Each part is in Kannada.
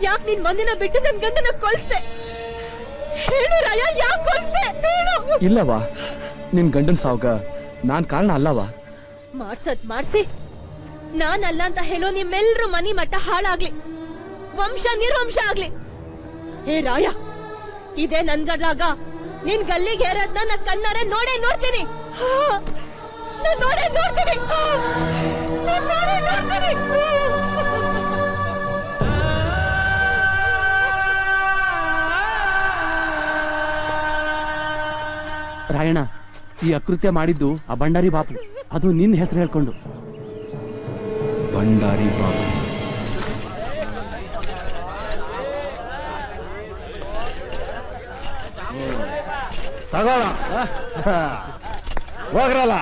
ಯಾಕೆ ನಿನ್ ಮಂದಿನ ಬಿಟ್ಟು ನನ್ ಗಂಡನ ಕೊಲ್ಸ್ದೆ? ಹೇಳು ರಾಯ, ಯಾಕೆ ಕೊಲ್ಸ್ದೆ ಹೇಳು. ಇಲ್ಲವಾ, ನಿನ್ ಗಂಡನ್ ಸಾವ್ಗ ನಾನ್ ಕಾರಣ ಅಲ್ಲವಾ. ಮಾಡ್ಸಿ ನಾನಲ್ಲ ಅಂತ ಹೇಳೋ ನಿಮ್ಮೆಲ್ರೂ ಮನಿ ಮಟ್ಟ ಹಾಳಾಗ್ಲಿ, ವಂಶ ನಿರ್ವಂಶ ಆಗ್ಲಿ. ಹೇ ರಾಯ, ಇದೇ ನನ್ ಗಡ್ಲಾಗ ನಿನ್ ಗಲ್ಲಿಗೆ ಹೇರದ್ನ ನಾ ಕಣ್ಣಾರೆ ನೋಡ್ತೀನಿ. ರಾಯಣ್ಣ, ಈ ಅಕೃತ್ಯ ಮಾಡಿದ್ದು ಆ ಭಂಡಾರಿ ಬಾಪು, ಅದು ನಿನ್ನ ಹೆಸರು ಹೇಳ್ಕೊಂಡು. ಭಂಡಾರಿ ಬಾಪು ತಗೋಣ, ಹೋಗ್ರಲ್ಲ,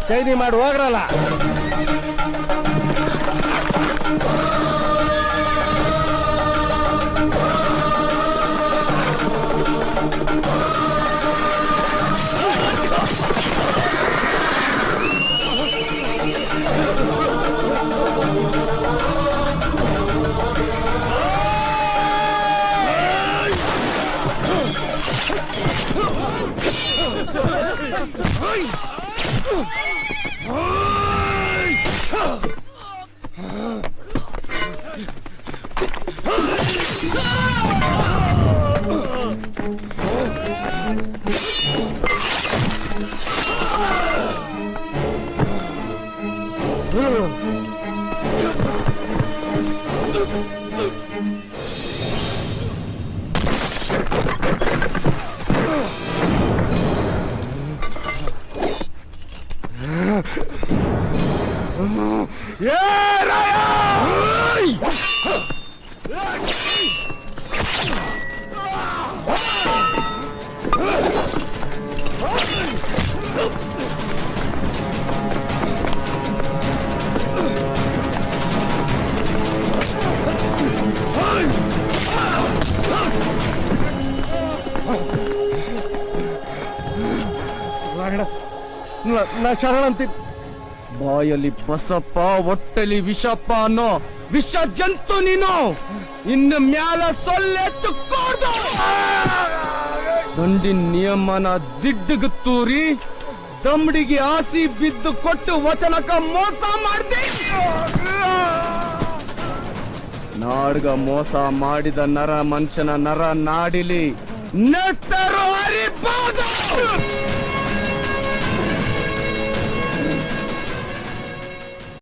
ಚೈನಿ ಮಾಡಿ ಹೋಗ್ರಲ್ಲ. ನಾ ಶರಣ ಅಂತೀನಿ. ಬಾಯಲ್ಲಿ ಬಸಪ್ಪ, ಹೊಟ್ಟೆಲಿ ವಿಷಪ್ಪ ಅನ್ನೋ ವಿಷ ಜಂತು ನೀನು. ಇನ್ನು ಮ್ಯಾಲ ಸೊಲ್ಲೆತ್ತು ಕೋರ್ದು ದಂಡಿನ ನಿಯಮನ ದಿಡ್ಡಿಗೆ ತೂರಿ ದಮ್ಡಿಗೆ ಆಸಿ ಬಿದ್ದು ಕೊಟ್ಟು ವಚನಕ ಮೋಸ ಮಾಡ್ದೆ. ನಾಡ್ಗ ಮೋಸ ಮಾಡಿದ ನರ ಮನುಷ್ಯನ ನರ ನಾಡಿಲಿ ನೆತ್ತರು ಹರಿಬಹುದು.